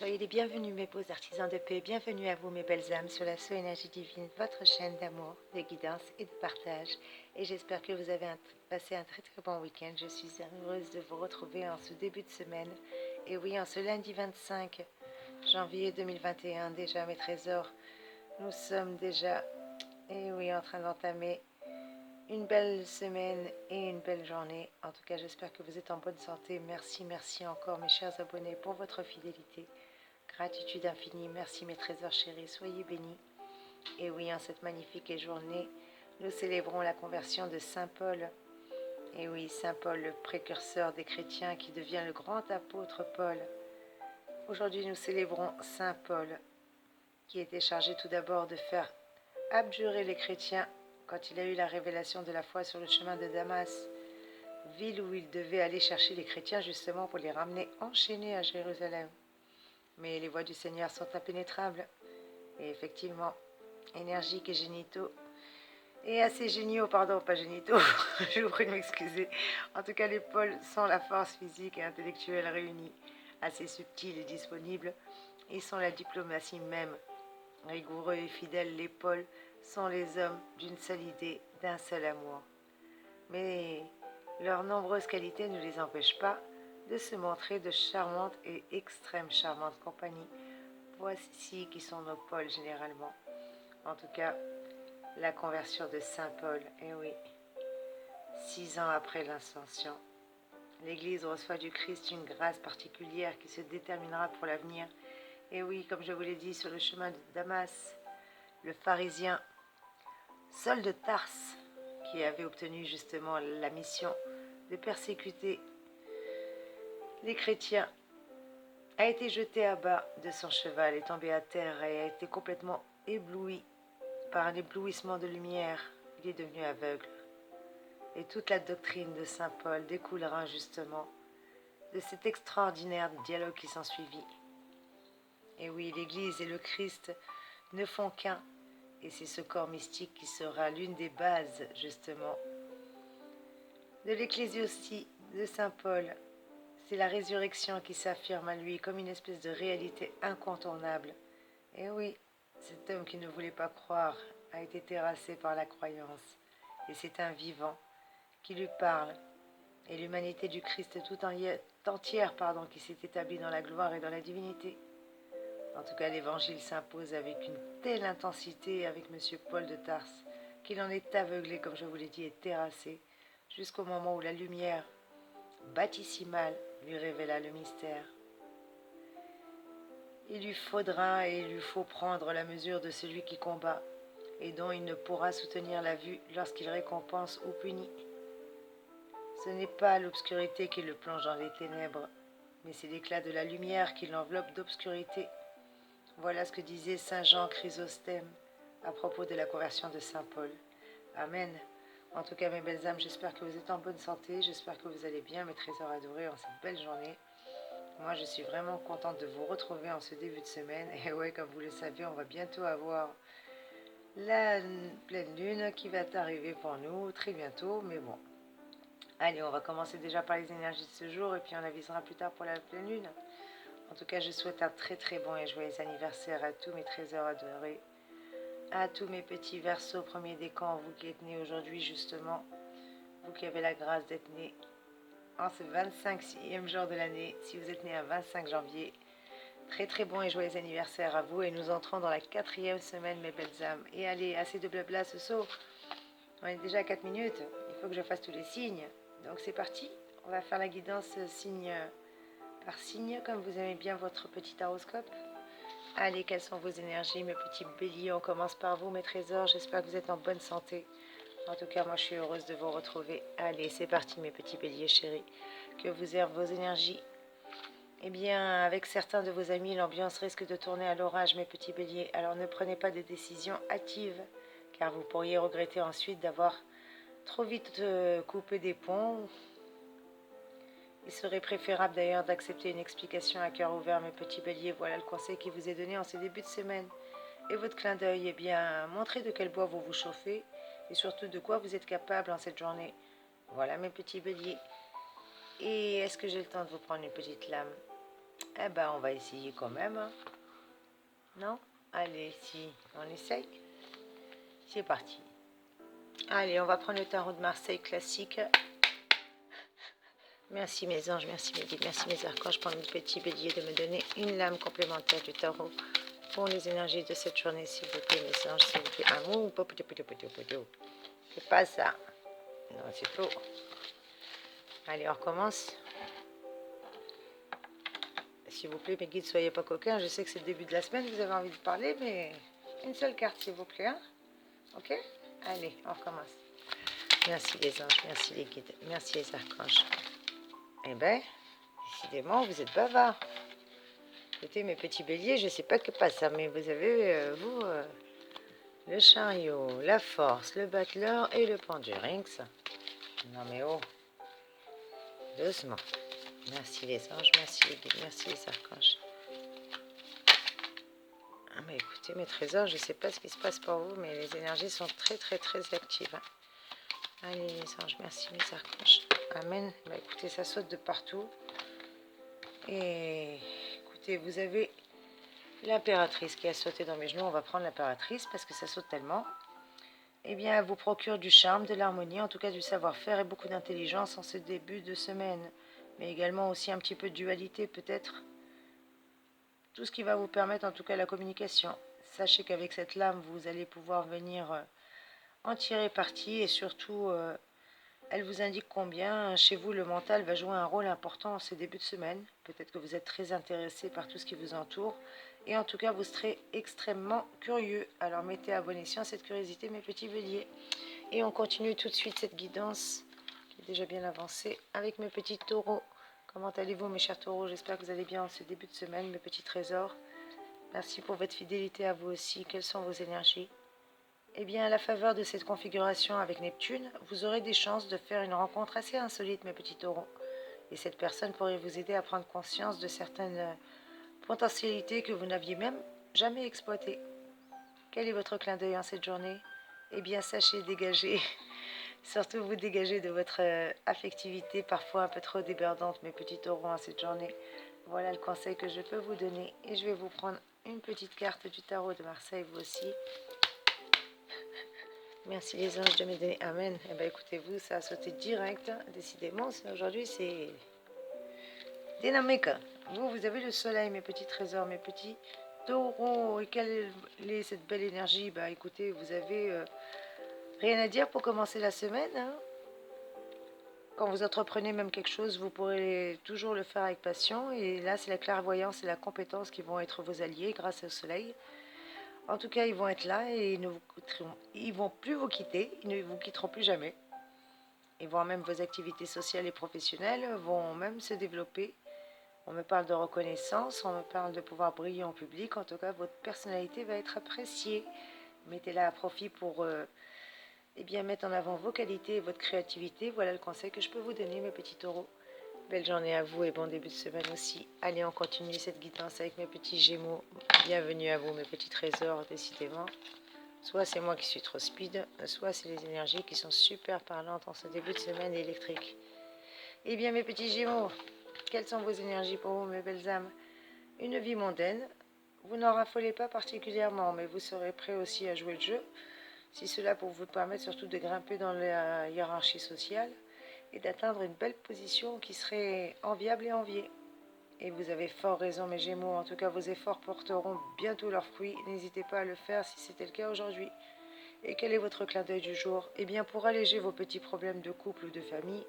Soyez les bienvenus mes beaux artisans de paix, bienvenue à vous mes belles âmes sur la So Énergie Divine, votre chaîne d'amour, de guidance et de partage. Et j'espère que vous avez passé un très très bon week-end. Je suis heureuse de vous retrouver en ce début de semaine. Et oui, en ce lundi 25 janvier 2021, déjà mes trésors, nous sommes déjà, et oui, en train d'entamer une belle semaine et une belle journée. En tout cas, j'espère que vous êtes en bonne santé. Merci, merci encore mes chers abonnés pour votre fidélité. Gratitude infinie, merci mes trésors chéris, soyez bénis. Et oui, en cette magnifique journée, nous célébrons la conversion de Saint Paul. Et oui, Saint Paul, le précurseur des chrétiens qui devient le grand apôtre Paul. Aujourd'hui, nous célébrons Saint Paul, qui était chargé tout d'abord de faire abjurer les chrétiens quand il a eu la révélation de la foi sur le chemin de Damas, ville où il devait aller chercher les chrétiens justement pour les ramener enchaînés à Jérusalem. Mais les voies du Seigneur sont impénétrables. Et effectivement, énergiques et génitaux. Et assez géniaux, pardon, pas génitaux. Je vous prie de m'excuser. En tout cas, les pôles sont la force physique et intellectuelle réunie. Assez subtile et disponible. Ils sont la diplomatie même. Rigoureux et fidèles, les pôles sont les hommes d'une seule idée, d'un seul amour. Mais leurs nombreuses qualités ne les empêchent pas de se montrer de charmantes et extrêmes charmantes compagnies. Voici qui sont nos pôles généralement. En tout cas, la conversion de Saint Paul, et oui, 6 ans après l'Ascension, l'Église reçoit du Christ une grâce particulière qui se déterminera pour l'avenir. Et oui, comme je vous l'ai dit, sur le chemin de Damas, le pharisien Saul de Tarse, qui avait obtenu justement la mission de persécuter les chrétiens, a été jeté à bas de son cheval, est tombé à terre et a été complètement ébloui par un éblouissement de lumière. Il est devenu aveugle. Et toute la doctrine de Saint Paul découlera justement de cet extraordinaire dialogue qui s'ensuivit. Et oui, l'Église et le Christ ne font qu'un, et c'est ce corps mystique qui sera l'une des bases justement de l'ecclésiostie de Saint Paul. C'est la résurrection qui s'affirme à lui comme une espèce de réalité incontournable. Et oui, cet homme qui ne voulait pas croire a été terrassé par la croyance, et c'est un vivant qui lui parle, et l'humanité du Christ entière qui s'est établie dans la gloire et dans la divinité. En tout cas, l'Évangile s'impose avec une telle intensité avec M. Paul de Tarse qu'il en est aveuglé, comme je vous l'ai dit, et terrassé, jusqu'au moment où la lumière baptismale lui révéla le mystère. Il lui faudra et il lui faut prendre la mesure de celui qui combat, et dont il ne pourra soutenir la vue lorsqu'il récompense ou punit. Ce n'est pas l'obscurité qui le plonge dans les ténèbres, mais c'est l'éclat de la lumière qui l'enveloppe d'obscurité. Voilà ce que disait saint Jean Chrysostème à propos de la conversion de saint Paul. Amen. En tout cas, mes belles âmes, j'espère que vous êtes en bonne santé, j'espère que vous allez bien, mes trésors adorés, en cette belle journée. Moi, je suis vraiment contente de vous retrouver en ce début de semaine. Et ouais, comme vous le savez, on va bientôt avoir la pleine lune qui va arriver pour nous très bientôt, mais bon. Allez, on va commencer déjà par les énergies de ce jour et puis on avisera plus tard pour la pleine lune. En tout cas, je souhaite un très très bon et joyeux anniversaire à tous mes trésors adorés, à tous mes petits Verseaux premiers décans, vous qui êtes nés aujourd'hui justement, vous qui avez la grâce d'être nés en ce 25e jour de l'année, si vous êtes nés un 25 janvier, très très bon et joyeux anniversaire à vous et nous entrons dans la 4e semaine mes belles âmes. Et allez, assez de blabla ce saut, on est déjà à 4 minutes, il faut que je fasse tous les signes. Donc c'est parti, on va faire la guidance signe par signe, comme vous aimez bien votre petit horoscope. Allez, quelles sont vos énergies, mes petits béliers? On commence par vous, mes trésors. J'espère que vous êtes en bonne santé. En tout cas, moi, je suis heureuse de vous retrouver. Allez, c'est parti, mes petits béliers chéris. Que vous aient vos énergies. Eh bien, avec certains de vos amis, l'ambiance risque de tourner à l'orage, mes petits béliers. Alors, ne prenez pas de décisions hâtives, car vous pourriez regretter ensuite d'avoir trop vite coupé des ponts. Il serait préférable d'ailleurs d'accepter une explication à cœur ouvert, mes petits béliers. Voilà le conseil qui vous est donné en ces débuts de semaine. Et votre clin d'œil, eh bien, montrez de quel bois vous vous chauffez et surtout de quoi vous êtes capable en cette journée. Voilà mes petits béliers. Et est-ce que j'ai le temps de vous prendre une petite lame? Eh ben, on va essayer quand même. Hein. Non? Allez, si, on essaye. C'est parti. Allez, on va prendre le tarot de Marseille classique. Merci mes anges, merci mes guides, merci mes archanges pour mes petits béliers de me donner une lame complémentaire du tarot pour les énergies de cette journée, s'il vous plaît, mes anges, s'il vous plaît. Amour, c'est pas ça. Non, c'est faux. Allez, on recommence. S'il vous plaît, mes guides, soyez pas coquins. Je sais que c'est le début de la semaine, vous avez envie de parler, mais une seule carte, s'il vous plaît. Hein? Ok? Allez, on recommence. Merci les anges, merci les guides, merci les archanges. Eh ben, décidément, vous êtes bavards. Écoutez, mes petits béliers, je sais pas que pas ça, mais vous avez, le chariot, la force, le battleur et le pendurynx. Non mais oh, doucement. Merci les anges, merci les guides, merci les archanges. Ah mais écoutez, mes trésors, je sais pas ce qui se passe pour vous, mais les énergies sont très très très actives. Hein. Allez les anges, merci les archanges. Amen. Bah écoutez, ça saute de partout. Et écoutez, vous avez l'impératrice qui a sauté dans mes genoux. On va prendre l'impératrice parce que ça saute tellement. Eh bien, elle vous procure du charme, de l'harmonie, en tout cas du savoir-faire et beaucoup d'intelligence en ce début de semaine. Mais également aussi un petit peu de dualité peut-être. Tout ce qui va vous permettre en tout cas la communication. Sachez qu'avec cette lame, vous allez pouvoir venir en tirer parti et surtout, elle vous indique combien chez vous le mental va jouer un rôle important en ce début de semaine. Peut-être que vous êtes très intéressé par tout ce qui vous entoure. Et en tout cas, vous serez extrêmement curieux. Alors mettez à bon escient cette curiosité, mes petits béliers. Et on continue tout de suite cette guidance qui est déjà bien avancée avec mes petits taureaux. Comment allez-vous, mes chers taureaux? J'espère que vous allez bien en ce début de semaine, mes petits trésors. Merci pour votre fidélité à vous aussi. Quelles sont vos énergies? Eh bien, à la faveur de cette configuration avec Neptune, vous aurez des chances de faire une rencontre assez insolite, mes petits taureaux. Et cette personne pourrait vous aider à prendre conscience de certaines potentialités que vous n'aviez même jamais exploitées. Quel est votre clin d'œil en cette journée? Eh bien, sachez dégager, surtout vous dégager de votre affectivité parfois un peu trop débordante, mes petits taureaux, en cette journée. Voilà le conseil que je peux vous donner. Et je vais vous prendre une petite carte du tarot de Marseille, vous aussi. Merci les anges de me donner. Amen. Eh bien, écoutez-vous, ça a sauté direct. Décidément, aujourd'hui, c'est dynamique. Vous avez le soleil, mes petits trésors, mes petits taureaux. Et quelle est cette belle énergie? Bah, écoutez, vous avez rien à dire pour commencer la semaine. Hein. Quand vous entreprenez même quelque chose, vous pourrez toujours le faire avec passion. Et là, c'est la clairvoyance et la compétence qui vont être vos alliés grâce au soleil. En tout cas, ils vont être là et ils vont plus vous quitter, ils ne vous quitteront plus jamais. Et voire même vos activités sociales et professionnelles vont même se développer. On me parle de reconnaissance, on me parle de pouvoir briller en public. En tout cas, votre personnalité va être appréciée. Mettez-la à profit pour eh bien, mettre en avant vos qualités et votre créativité. Voilà le conseil que je peux vous donner, mes petits taureaux. Belle journée à vous et bon début de semaine aussi. Allez, on continue cette guidance avec mes petits gémeaux. Bienvenue à vous, mes petits trésors, décidément. Soit c'est moi qui suis trop speed, soit c'est les énergies qui sont super parlantes en ce début de semaine électrique. Eh bien, mes petits gémeaux, quelles sont vos énergies pour vous, mes belles âmes? Une vie mondaine. Vous n'en raffolez pas particulièrement, mais vous serez prêt aussi à jouer le jeu. Si cela pour vous permettre surtout de grimper dans la hiérarchie sociale et d'atteindre une belle position qui serait enviable et enviée. Et vous avez fort raison, mes gémeaux. En tout cas, vos efforts porteront bientôt leurs fruits. N'hésitez pas à le faire si c'était le cas aujourd'hui. Et quel est votre clin d'œil du jour? Eh bien, pour alléger vos petits problèmes de couple ou de famille,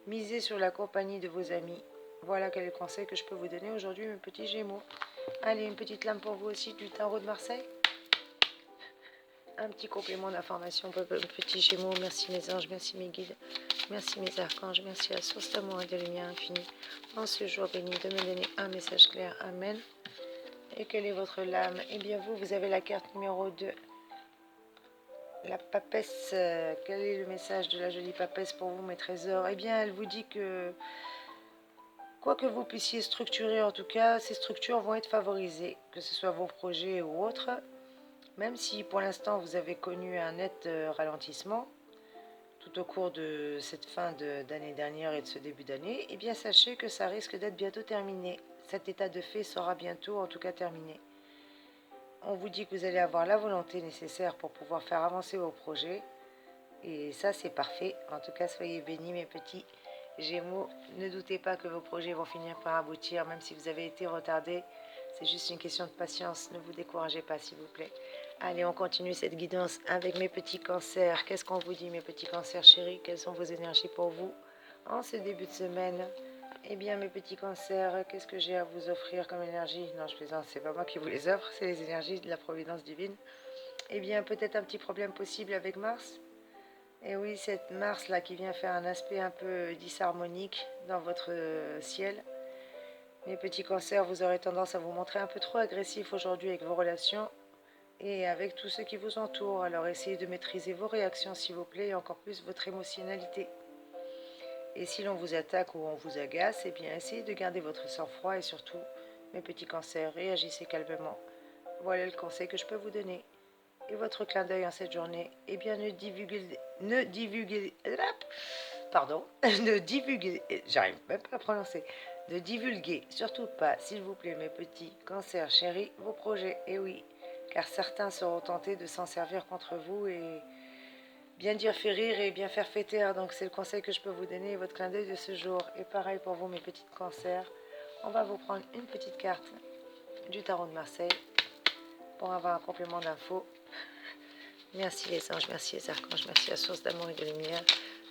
misez sur la compagnie de vos amis. Voilà quel est le conseil que je peux vous donner aujourd'hui, mes petits gémeaux. Allez, une petite lame pour vous aussi du tarot de Marseille. Un petit complément d'information pour mes petits gémeaux. Merci mes anges, merci mes guides. Merci mes archanges, merci à la source d'amour et de lumière infinie. En ce jour béni, de me donner un message clair. Amen. Et quelle est votre lame? Eh bien vous avez la carte numéro 2. La papesse. Quel est le message de la jolie papesse pour vous, mes trésors? Eh bien elle vous dit que quoi que vous puissiez structurer, en tout cas, ces structures vont être favorisées, que ce soit vos projets ou autres. Même si pour l'instant vous avez connu un net ralentissement, tout au cours de cette fin d'année dernière et de ce début d'année, eh bien sachez que ça risque d'être bientôt terminé. Cet état de fait sera bientôt en tout cas terminé. On vous dit que vous allez avoir la volonté nécessaire pour pouvoir faire avancer vos projets. Et ça, c'est parfait. En tout cas, soyez bénis, mes petits Gémeaux. Ne doutez pas que vos projets vont finir par aboutir, même si vous avez été retardés. C'est juste une question de patience. Ne vous découragez pas, s'il vous plaît. Allez, on continue cette guidance avec mes petits cancers. Qu'est-ce qu'on vous dit, mes petits cancers chéris? Quelles sont vos énergies pour vous en ce début de semaine? Eh bien, mes petits cancers, qu'est-ce que j'ai à vous offrir comme énergie? Non, je plaisante, c'est pas moi qui vous les offre, c'est les énergies de la providence divine. Eh bien, peut-être un petit problème possible avec Mars. Et oui, cette Mars-là qui vient faire un aspect un peu disharmonique dans votre ciel. Mes petits cancers, vous aurez tendance à vous montrer un peu trop agressif aujourd'hui avec vos relations et avec tous ceux qui vous entourent. Alors essayez de maîtriser vos réactions, s'il vous plaît, et encore plus votre émotionnalité. Et si l'on vous attaque ou on vous agace, eh bien essayez de garder votre sang-froid et surtout, mes petits cancers, réagissez calmement. Voilà le conseil que je peux vous donner. Et votre clin d'œil en cette journée, eh bien ne divulguez, pardon, ne divulguez, j'arrive même pas à prononcer, ne divulguez surtout pas, s'il vous plaît, mes petits cancers chéris, vos projets, et oui, car certains seront tentés de s'en servir contre vous et bien dire fait rire et bien faire fêter. Donc c'est le conseil que je peux vous donner, votre clin d'œil de ce jour. Et pareil pour vous, mes petits cancers, on va vous prendre une petite carte du tarot de Marseille pour avoir un complément d'infos. Merci les anges, merci les archanges, merci la source d'amour et de lumière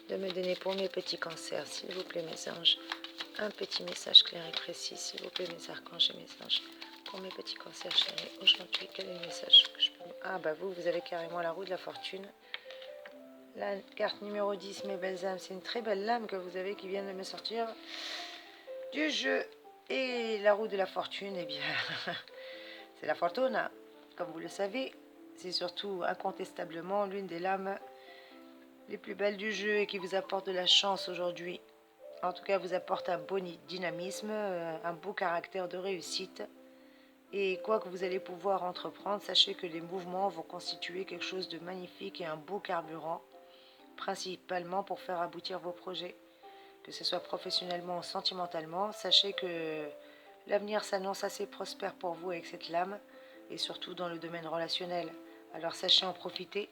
de me donner pour mes petits cancers, s'il vous plaît mes anges, un petit message clair et précis, s'il vous plaît mes archanges et mes anges, pour mes petits cancers chéris. Aujourd'hui, quel est le message que je peux... Ah bah vous avez carrément la roue de la fortune. La carte numéro 10, mes belles âmes, c'est une très belle lame que vous avez qui vient de me sortir du jeu. Et la roue de la fortune, eh bien, c'est la fortuna, comme vous le savez. C'est surtout incontestablement l'une des lames les plus belles du jeu et qui vous apporte de la chance aujourd'hui. En tout cas, vous apporte un beau dynamisme, un beau caractère de réussite. Et quoi que vous allez pouvoir entreprendre, sachez que les mouvements vont constituer quelque chose de magnifique et un beau carburant, principalement pour faire aboutir vos projets, que ce soit professionnellement ou sentimentalement. Sachez que l'avenir s'annonce assez prospère pour vous avec cette lame, et surtout dans le domaine relationnel. Alors sachez en profiter,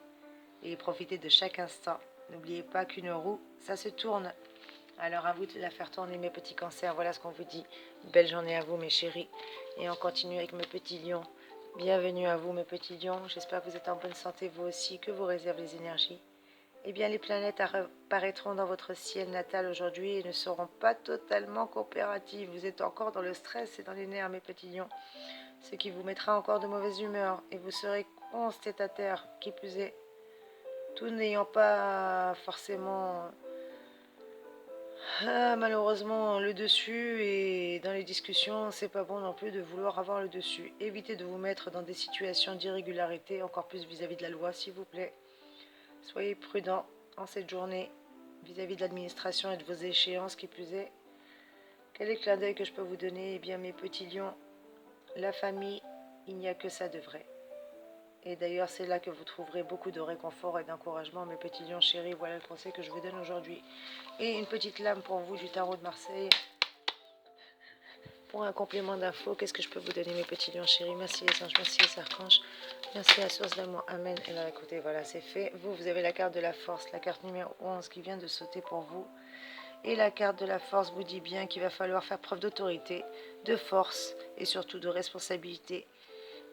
et profitez de chaque instant. N'oubliez pas qu'une roue, ça se tourne. Alors à vous de la faire tourner, mes petits cancers. Voilà ce qu'on vous dit. Belle journée à vous, mes chéris. Et on continue avec mes petits lions. Bienvenue à vous, mes petits lions. J'espère que vous êtes en bonne santé, vous aussi, que vous réservent les énergies. Eh bien, les planètes apparaîtront dans votre ciel natal aujourd'hui et ne seront pas totalement coopératives. Vous êtes encore dans le stress et dans les nerfs, mes petits lions. Ce qui vous mettra encore de mauvaise humeur. Et vous serez constatataire, qui plus est, tout n'ayant pas forcément malheureusement le dessus, et dans les discussions c'est pas bon non plus de vouloir avoir le dessus. Évitez de vous mettre dans des situations d'irrégularité, encore plus vis-à-vis de la loi, s'il vous plaît. Soyez prudents en cette journée vis-à-vis de l'administration et de vos échéances, qui plus est. Quel est le clin d'œil que je peux vous donner? Eh bien, mes petits lions, la famille, il n'y a que ça de vrai. Et d'ailleurs, c'est là que vous trouverez beaucoup de réconfort et d'encouragement, mes petits lions chéris. Voilà le conseil que je vous donne aujourd'hui. Et une petite lame pour vous du tarot de Marseille. Pour un complément d'infos, qu'est-ce que je peux vous donner, mes petits lions chéris? Merci les anges, merci les archanges, merci la source d'amour. Amen. Et là, écoutez, voilà, c'est fait. Vous avez la carte de la force, la carte numéro 11 qui vient de sauter pour vous. Et la carte de la force vous dit bien qu'il va falloir faire preuve d'autorité, de force et surtout de responsabilité.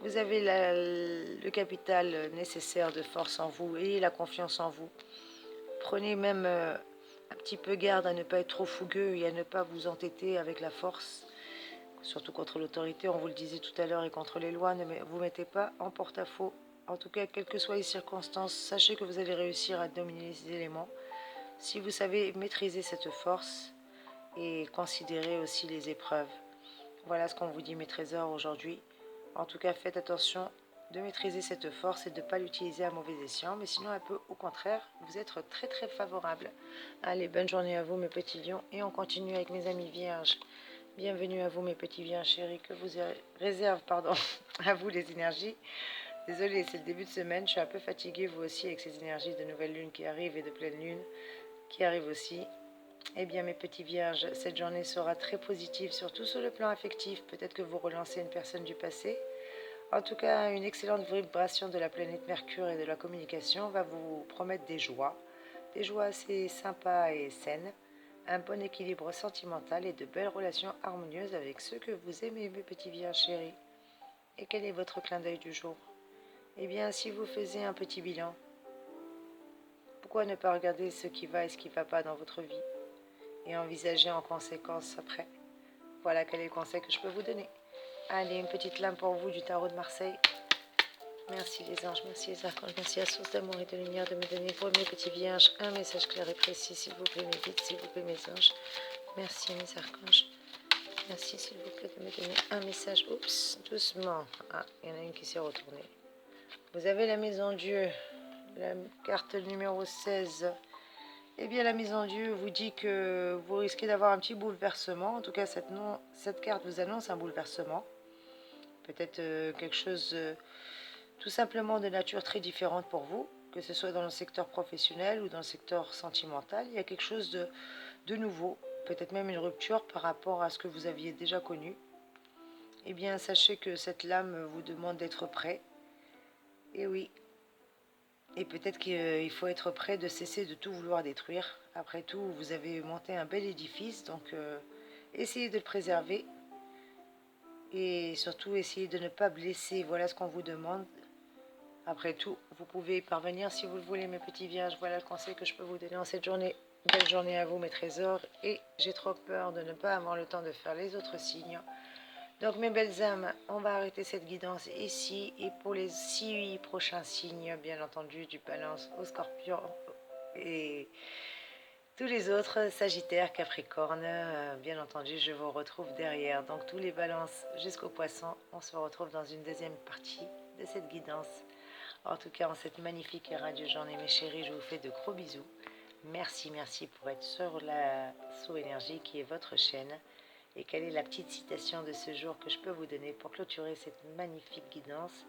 Vous avez le capital nécessaire de force en vous et la confiance en vous. Prenez même un petit peu garde à ne pas être trop fougueux et à ne pas vous entêter avec la force, surtout contre l'autorité, on vous le disait tout à l'heure, et contre les lois. Ne vous mettez pas en porte-à-faux. En tout cas, quelles que soient les circonstances, sachez que vous allez réussir à dominer les éléments si vous savez maîtriser cette force et considérer aussi les épreuves. Voilà ce qu'on vous dit, mes trésors, aujourd'hui. En tout cas, faites attention de maîtriser cette force et de ne pas l'utiliser à mauvais escient, mais sinon elle peut au contraire vous être très très favorable. Allez, bonne journée à vous, mes petits lions, et on continue avec mes amis vierges. Bienvenue à vous, mes petits vierges chéris, que vous réserve à vous les énergies Désolée, c'est le début de semaine, je suis un peu fatiguée, vous aussi, avec ces énergies de nouvelle lune qui arrivent et de pleine lune qui arrivent aussi. Eh bien, mes petits vierges, cette journée sera très positive, surtout sur le plan affectif. Peut-être que vous relancez une personne du passé. En tout cas, une excellente vibration de la planète Mercure et de la communication va vous promettre des joies assez sympas et saines, un bon équilibre sentimental et de belles relations harmonieuses avec ceux que vous aimez, mes petits vierges chéris. Et quel est votre clin d'œil du jour? Eh bien, si vous faisiez un petit bilan, pourquoi ne pas regarder ce qui va et ce qui ne va pas dans votre vie et envisager en conséquence après? Voilà quel est le conseil que je peux vous donner. Allez, une petite lame pour vous du tarot de Marseille. Merci les anges, merci les archanges, merci à la source d'amour et de lumière de me donner pour mes petits vierges un message clair et précis, s'il vous plaît, mes guides, s'il vous plaît, mes anges. Merci mes archanges. Merci s'il vous plaît de me donner un message. Oups, doucement. Ah, il y en a une qui s'est retournée. Vous avez la maison Dieu, la carte numéro 16. Eh bien, la maison Dieu vous dit que vous risquez d'avoir un petit bouleversement. En tout cas, cette carte vous annonce un bouleversement. Peut-être quelque chose tout simplement de nature très différente pour vous, que ce soit dans le secteur professionnel ou dans le secteur sentimental. Il y a quelque chose de nouveau, peut-être même une rupture par rapport à ce que vous aviez déjà connu. Eh bien, sachez que cette lame vous demande d'être prêt. Et oui. Et peut-être qu'il faut être prêt de cesser de tout vouloir détruire. Après tout, vous avez monté un bel édifice, donc essayez de le préserver. Et surtout, essayez de ne pas blesser. Voilà ce qu'on vous demande. Après tout, vous pouvez y parvenir si vous le voulez, mes petits vierges. Voilà le conseil que je peux vous donner en cette journée. Belle journée à vous, mes trésors. Et j'ai trop peur de ne pas avoir le temps de faire les autres signes. Donc, mes belles âmes, on va arrêter cette guidance ici. Et pour les 6 prochains signes, bien entendu, du balance au scorpion et tous les autres, Sagittaire, Capricorne, bien entendu, je vous retrouve derrière. Donc, tous les balances jusqu'au poisson, on se retrouve dans une deuxième partie de cette guidance. En tout cas, en cette magnifique et radieuse journée, mes chéris, je vous fais de gros bisous. Merci, merci pour être sur la Sceau Énergie qui est votre chaîne. Et quelle est la petite citation de ce jour que je peux vous donner pour clôturer cette magnifique guidance?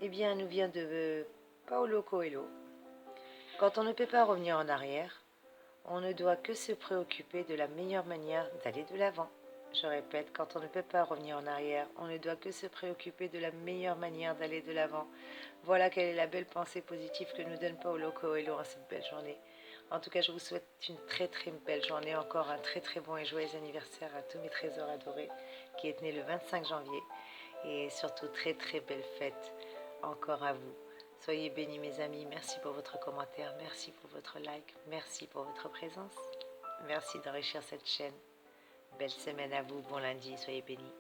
Eh bien, elle nous vient de Paulo Coelho. Quand on ne peut pas revenir en arrière, on ne doit que se préoccuper de la meilleure manière d'aller de l'avant. Je répète, quand on ne peut pas revenir en arrière, on ne doit que se préoccuper de la meilleure manière d'aller de l'avant. Voilà quelle est la belle pensée positive que nous donne Paulo Coelho en cette belle journée. En tout cas, je vous souhaite une très très belle journée, encore un très très bon et joyeux anniversaire à tous mes trésors adorés qui est né le 25 janvier. Et surtout très très belle fête encore à vous. Soyez bénis mes amis, merci pour votre commentaire, merci pour votre like, merci pour votre présence. Merci d'enrichir cette chaîne. Belle semaine à vous, bon lundi, soyez bénis.